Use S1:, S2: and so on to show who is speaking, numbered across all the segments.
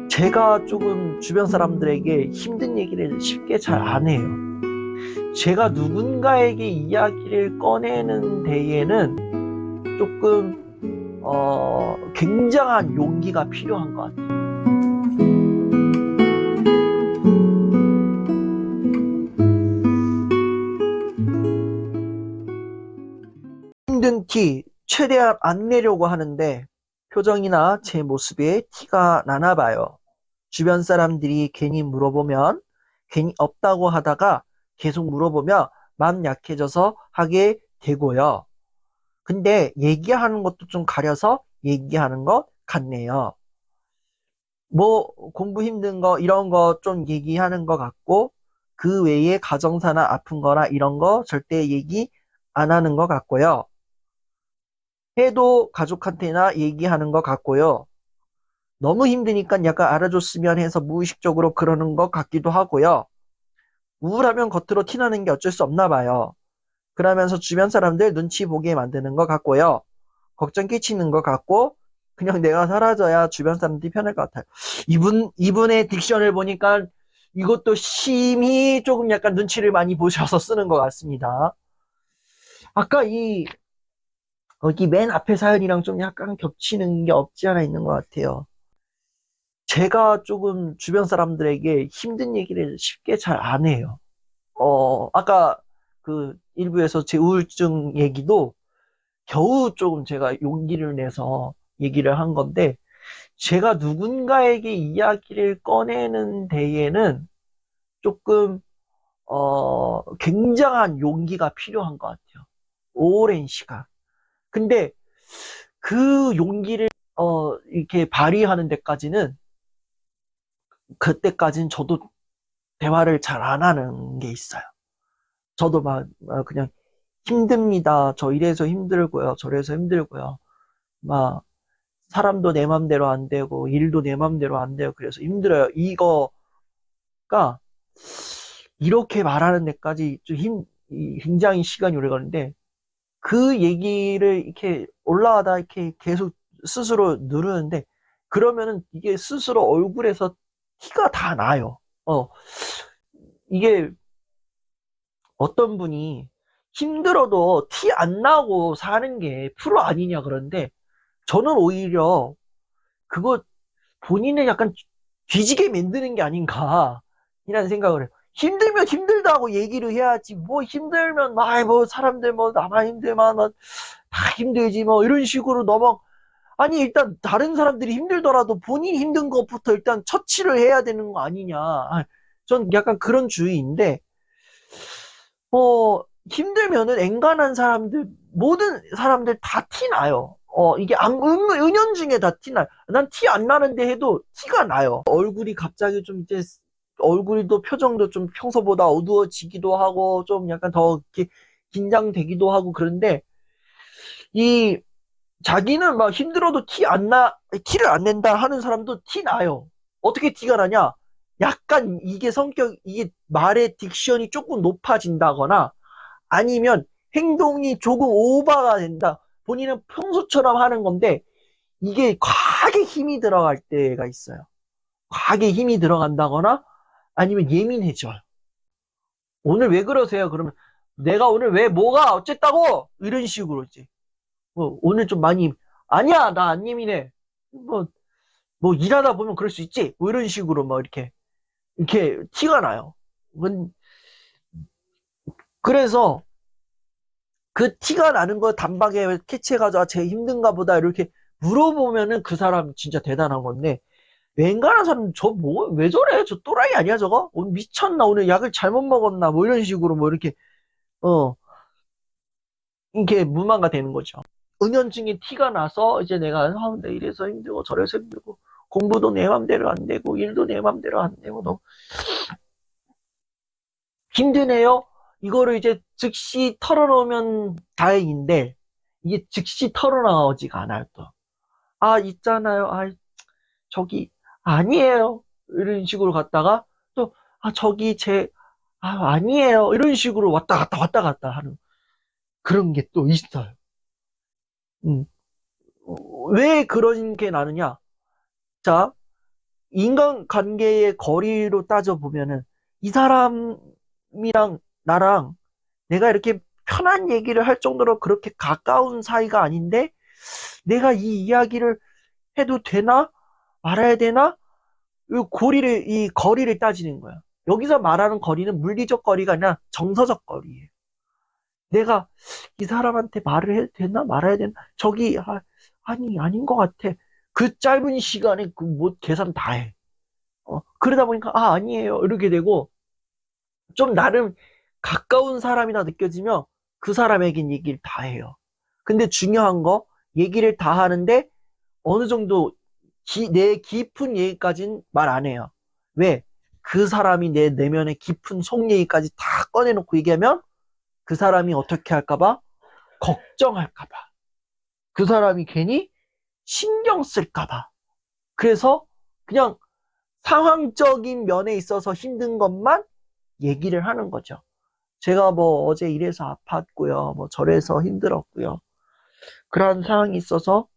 S1: 제가 조금 주변 사람들에게 힘든 얘기를 쉽게 잘 안 해요. 제가 누군가에게 이야기를 꺼내는 데에는 조금 굉장한 용기가 필요한 것 같아요. 힘든 티 최대한 안 내려고 하는데 표정이나 제 모습에 티가 나나 봐요. 주변 사람들이 괜히 물어보면 괜히 없다고 하다가 계속 물어보면 마음 약해져서 하게 되고요. 근데 얘기하는 것도 좀 가려서 얘기하는 것 같네요. 뭐 공부 힘든 거 이런 거 좀 얘기하는 것 같고 그 외에 가정사나 아픈 거나 이런 거 절대 얘기 안 하는 것 같고요. 해도 가족한테나 얘기하는 것 같고요. 너무 힘드니까 약간 알아줬으면 해서 무의식적으로 그러는 것 같기도 하고요. 우울하면 겉으로 티나는 게 어쩔 수 없나 봐요. 그러면서 주변 사람들 눈치 보게 만드는 것 같고요. 걱정 끼치는 것 같고, 그냥 내가 사라져야 주변 사람들이 편할 것 같아요. 이분의 딕션을 보니까 이것도 심히 조금 약간 눈치를 많이 보셔서 쓰는 것 같습니다. 아까 여기 맨 앞에 사연이랑 좀 약간 겹치는 게 없지 않아 있는 것 같아요. 제가 조금 주변 사람들에게 힘든 얘기를 쉽게 잘 안 해요. 아까 그 일부에서 제 우울증 얘기도 겨우 조금 제가 용기를 내서 얘기를 한 건데, 제가 누군가에게 이야기를 꺼내는 데에는 조금, 굉장한 용기가 필요한 것 같아요. 오랜 시간. 근데 그 용기를, 이렇게 발휘하는 데까지는, 그때까지는 저도 대화를 잘 안 하는 게 있어요. 저도 막, 그냥 힘듭니다. 저 이래서 힘들고요. 저래서 힘들고요. 막, 사람도 내 맘대로 안 되고, 일도 내 맘대로 안 돼요. 그래서 힘들어요. 이거가, 이렇게 말하는 데까지 굉장히 시간이 오래 걸리는데, 그 얘기를 이렇게 올라가다 이렇게 계속 스스로 누르는데, 그러면은 이게 스스로 얼굴에서 티가 다 나요. 이게 어떤 분이 힘들어도 티 안 나고 사는 게 프로 아니냐 그런데, 저는 오히려 그거 본인을 약간 뒤지게 만드는 게 아닌가 이라는 생각을 해요. 힘들면 힘들다고 얘기를 해야지 뭐 힘들면 뭐 사람들 뭐 나만 힘들만 다 힘들지 뭐 이런 식으로 넘어. 아니 일단 다른 사람들이 힘들더라도 본인이 힘든 것부터 일단 처치를 해야 되는 거 아니냐. 전 약간 그런 주의인데, 어, 힘들면은 엔간한 사람들, 모든 사람들 다 티나요. 이게 은연중에 다 티나요. 난 티 안 나는데 해도 티가 나요. 얼굴이 갑자기 좀 이제, 얼굴도 표정도 좀 평소보다 어두워지기도 하고, 좀 약간 더 이렇게 긴장되기도 하고 그런데, 이, 자기는 막 힘들어도 티를 안 낸다 하는 사람도 티 나요. 어떻게 티가 나냐? 약간 이게 말의 딕션이 조금 높아진다거나, 아니면 행동이 조금 오버가 된다. 본인은 평소처럼 하는 건데 이게 과하게 힘이 들어갈 때가 있어요. 과하게 힘이 들어간다거나 아니면 예민해져요. 오늘 왜 그러세요? 그러면 내가 오늘 왜 뭐가 어쨌다고? 이런 식으로 이제 오늘 좀 많이 아니야 나 안 예민해. 뭐, 뭐 일하다 보면 그럴 수 있지. 뭐 이런 식으로 막 이렇게 티가 나요. 그래서 그 티가 나는 거 단박에 캐치해가지고 쟤 힘든가 보다 이렇게 물어보면은 그 사람 진짜 대단한 건데, 웬간한 사람 저 뭐 왜 저래 저 또라이 아니야 저거 오늘 미쳤나 오늘 약을 잘못 먹었나 뭐 이런 식으로 뭐 어 이렇게 무마가 되는 거죠. 은연중에 티가 나서 이제 내가 내 이래서 힘들고 저래서 힘들고 공부도 내 맘대로 안 되고 일도 내 맘대로 안 되고 너무 힘드네요. 이거를 이제 즉시 털어놓으면 다행인데 이게 즉시 털어나오지가 않아요 또. 있잖아요. 저기, 아니에요. 이런 식으로 갔다가, 또, 저기, 아니에요. 이런 식으로 왔다 갔다 하는 그런 게 또 있어요. 음. 왜 그런 게 나느냐? 자, 인간관계의 거리로 따져보면은 이 사람이랑 나랑 내가 이렇게 편한 얘기를 할 정도로 그렇게 가까운 사이가 아닌데 내가 이 이야기를 해도 되나? 말아야 되나? 이 거리를 따지는 거야. 여기서 말하는 거리는 물리적 거리가 아니라 정서적 거리예요. 내가 이 사람한테 말을 해도 되나? 말아야 되나? 아니, 아닌 것 같아. 그 짧은 시간에 그 뭐 계산 다 해. 그러다 보니까, 아니에요. 이렇게 되고, 좀 나름 가까운 사람이나 느껴지면 그 사람에겐 얘기를 다 해요. 근데 중요한 거, 얘기를 다 하는데 어느 정도 내 깊은 얘기까지는 말 안 해요. 왜? 그 사람이 내 내면의 깊은 속 얘기까지 다 꺼내놓고 얘기하면 그 사람이 어떻게 할까봐? 걱정할까봐. 그 사람이 괜히 신경 쓸까봐. 그래서 그냥 상황적인 면에 있어서 힘든 것만 얘기를 하는 거죠. 제가 뭐 어제 이래서 아팠고요. 뭐 저래서 힘들었고요. 그런 상황이 있어서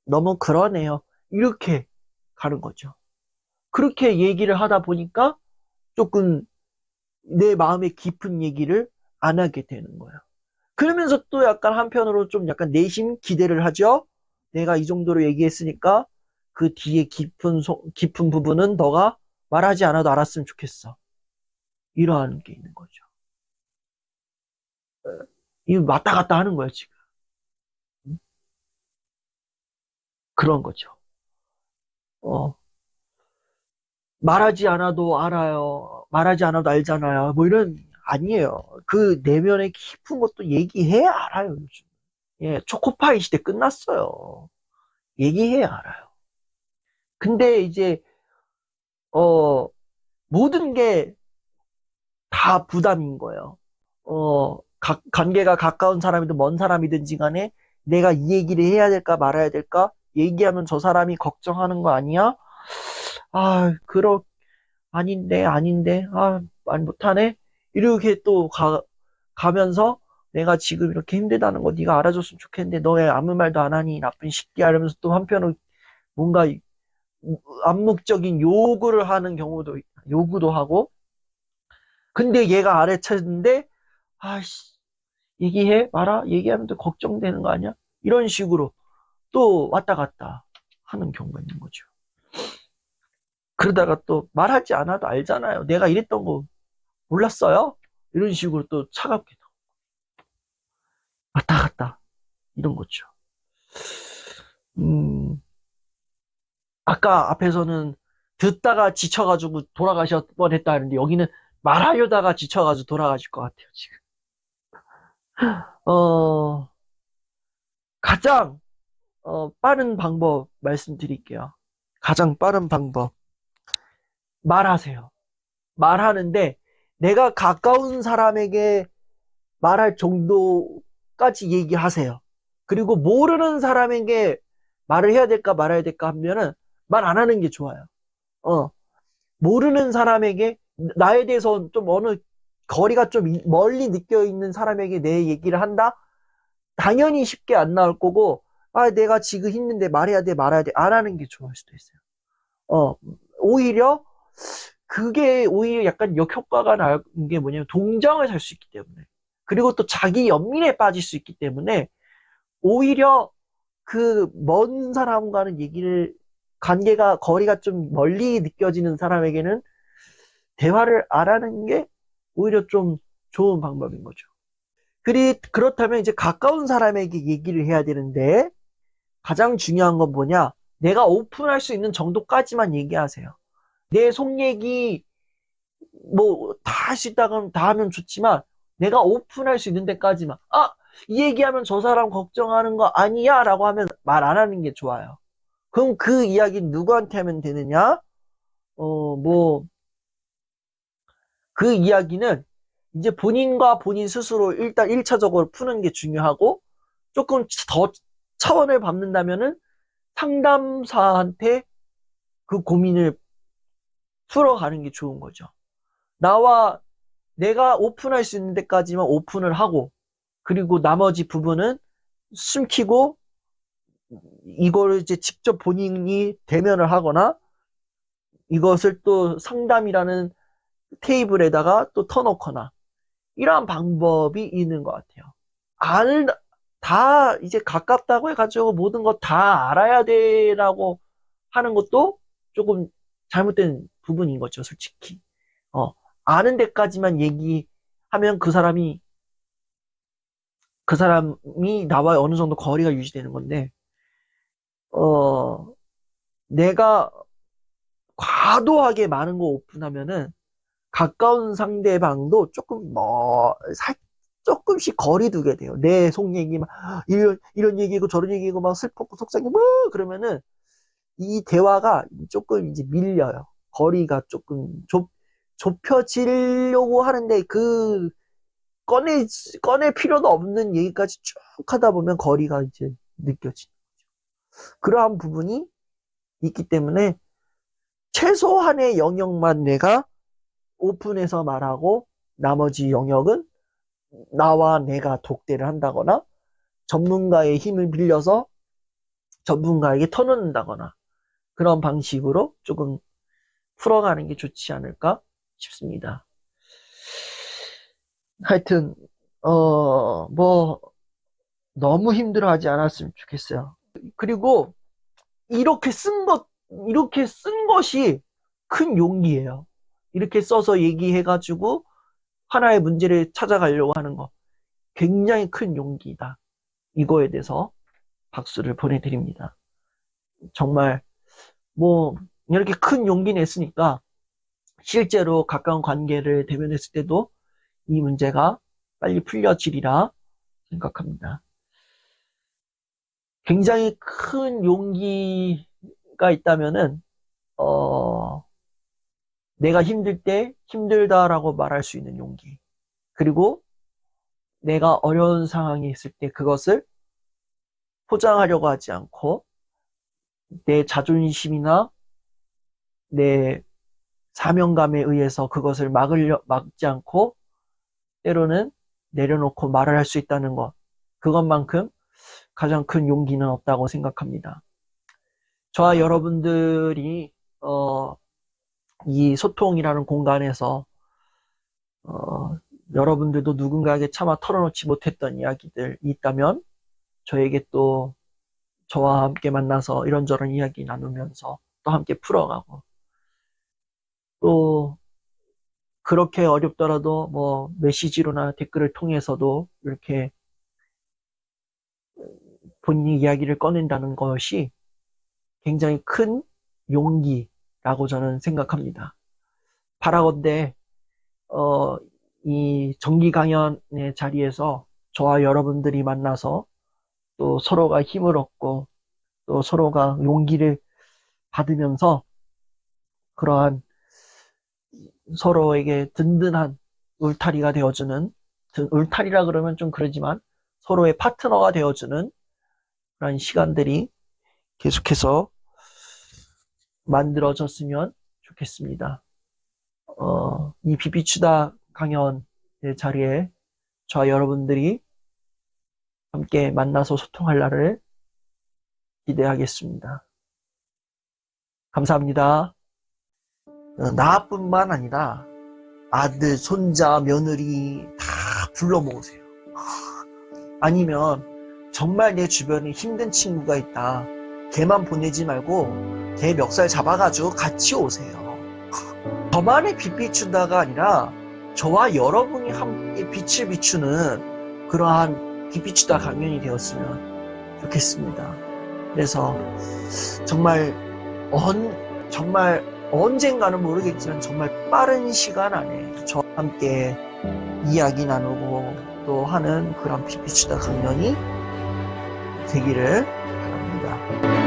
S1: 너무 그러네요. 이렇게 가는 거죠. 그렇게 얘기를 하다 보니까 조금 내 마음의 깊은 얘기를 안 하게 되는 거예요. 그러면서 또 약간 한편으로 좀 약간 내심 기대를 하죠. 내가 이 정도로 얘기했으니까 그 뒤에 깊은 부분은 너가 말하지 않아도 알았으면 좋겠어. 이러한 게 있는 거죠. 이 왔다 갔다 하는 거예요, 지금. 그런 거죠. 어, 말하지 않아도 알아요. 말하지 않아도 알잖아요. 뭐 이런, 아니에요. 그 내면의 깊은 것도 얘기해야 알아요, 요즘. 예, 초코파이 시대 끝났어요. 얘기해야 알아요. 근데 이제, 어, 모든 게 다 부담인 거예요. 관계가 가까운 사람이든 먼 사람이든지 간에 내가 이 얘기를 해야 될까 말아야 될까? 얘기하면 저 사람이 걱정하는 거 아니야? 그러, 아닌데, 말 못하네? 이렇게 또 가면서 내가 지금 이렇게 힘들다는 거 네가 알아줬으면 좋겠는데 너 왜 아무 말도 안 하니? 나쁜 새끼야. 이러면서 또 한편으로 뭔가 암묵적인 요구도 하고 근데 얘가 아래쳤는데 아씨 얘기해 말아 얘기하면 또 걱정되는 거 아니야? 이런 식으로 또 왔다 갔다 하는 경우가 있는 거죠. 그러다가 또 말하지 않아도 알잖아요. 내가 이랬던 거 몰랐어요? 이런 식으로 또 차갑게 왔다 갔다 이런 거죠. 음, 아까 앞에서는 듣다가 지쳐가지고 돌아가실 뻔했다 하는데 여기는 말하려다가 지쳐가지고 돌아가실 것 같아요, 지금. 어, 가장 빠른 방법 말씀드릴게요. 가장 빠른 방법. 말하세요. 말하는데 내가 가까운 사람에게 말할 정도까지 얘기하세요. 그리고 모르는 사람에게 말을 해야 될까 말아야 될까 하면은 말 안 하는 게 좋아요. 어, 모르는 사람에게 나에 대해서 좀 어느 거리가 좀 멀리 느껴 있는 사람에게 내 얘기를 한다? 당연히 쉽게 안 나올 거고, 내가 지금 힘든데 말해야 돼, 말아야 돼. 안 하는 게 좋을 수도 있어요. 어, 오히려, 그게 오히려 약간 역효과가 나는 게 뭐냐면, 동정을 살 수 있기 때문에. 그리고 또 자기 연민에 빠질 수 있기 때문에, 오히려 그 먼 사람과는 관계가, 거리가 좀 멀리 느껴지는 사람에게는 대화를 안 하는 게 오히려 좀 좋은 방법인 거죠. 그렇다면 이제 가까운 사람에게 얘기를 해야 되는데, 가장 중요한 건 뭐냐? 내가 오픈할 수 있는 정도까지만 얘기하세요. 내 속 얘기 뭐 다 할 수 있다면 다 하면 좋지만 내가 오픈할 수 있는 데까지만 이 얘기하면 저 사람 걱정하는 거 아니야? 라고 하면 말 안 하는 게 좋아요. 그럼 그 이야기는 누구한테 하면 되느냐? 뭐 그 이야기는 이제 본인과 본인 스스로 일단 1차적으로 푸는 게 중요하고 조금 더 차원을 밟는다면은 상담사한테 그 고민을 풀어가는 게 좋은 거죠. 나와 내가 오픈할 수 있는 데까지만 오픈을 하고, 그리고 나머지 부분은 숨기고, 이거를 이제 직접 본인이 대면을 하거나 이것을 또 상담이라는 테이블에다가 또 터놓거나 이러한 방법이 있는 것 같아요. 다 이제 가깝다고 해가지고 모든 거 다 알아야 돼라고 하는 것도 조금 잘못된 부분인 거죠, 솔직히. 어, 아는 데까지만 얘기하면 그 사람이 나와 어느 정도 거리가 유지되는 건데, 내가 과도하게 많은 거 오픈하면은 가까운 상대방도 조금씩 거리 두게 돼요. 내 속 얘기 막 이런 얘기고 저런 얘기고 막 슬펐고 속상해 뭐 그러면은 이 대화가 조금 이제 밀려요. 거리가 조금 좁혀지려고 하는데 꺼낼 필요도 없는 얘기까지 쭉 하다 보면 거리가 이제 느껴지죠. 그러한 부분이 있기 때문에 최소한의 영역만 내가 오픈해서 말하고 나머지 영역은 나와 내가 독대를 한다거나 전문가의 힘을 빌려서 전문가에게 터놓는다거나 그런 방식으로 조금 풀어가는 게 좋지 않을까 싶습니다. 하여튼 뭐 너무 힘들어하지 않았으면 좋겠어요. 그리고 이렇게 쓴 것이 큰 용기예요. 이렇게 써서 얘기해가지고 하나의 문제를 찾아가려고 하는 거 굉장히 큰 용기다. 이거에 대해서 박수를 보내드립니다. 정말 뭐 이렇게 큰 용기 냈으니까 실제로 가까운 관계를 대면했을 때도 이 문제가 빨리 풀려지리라 생각합니다. 굉장히 큰 용기가 있다면은 내가 힘들 때 힘들다라고 말할 수 있는 용기, 그리고 내가 어려운 상황에 있을 때 그것을 포장하려고 하지 않고 내 자존심이나 내 사명감에 의해서 그것을 막지 않고 때로는 내려놓고 말을 할 수 있다는 것, 그것만큼 가장 큰 용기는 없다고 생각합니다. 저와 여러분들이 이 소통이라는 공간에서 여러분들도 누군가에게 차마 털어놓지 못했던 이야기들이 있다면 저에게 또 저와 함께 만나서 이런저런 이야기 나누면서 또 함께 풀어가고, 또 그렇게 어렵더라도 뭐 메시지로나 댓글을 통해서도 이렇게 본인의 이야기를 꺼낸다는 것이 굉장히 큰 용기라고 저는 생각합니다. 바라건대 이 정기 강연의 자리에서 저와 여러분들이 만나서 또 서로가 힘을 얻고 또 서로가 용기를 받으면서 그러한 서로에게 든든한 울타리가 되어주는, 울타리라 그러면 좀 그러지만 서로의 파트너가 되어주는 그런 시간들이 계속해서 만들어졌으면 좋겠습니다. 이 비비추다 강연의 자리에 저와 여러분들이 함께 만나서 소통할 날을 기대하겠습니다. 감사합니다. 나뿐만 아니라 아들, 손자, 며느리 다 불러 모으세요. 아니면 정말 내 주변에 힘든 친구가 있다. 걔만 보내지 말고 걔 멱살 잡아가지고 같이 오세요. 저만의 빛 비춘다가 아니라 저와 여러분이 함께 빛을 비추는 그러한 빛 비추다 강연이 되었으면 좋겠습니다. 그래서 정말 언젠가는 모르겠지만 정말 빠른 시간 안에 저와 함께 이야기 나누고 또 하는 그런 빛 비추다 강연이 되기를 바랍니다.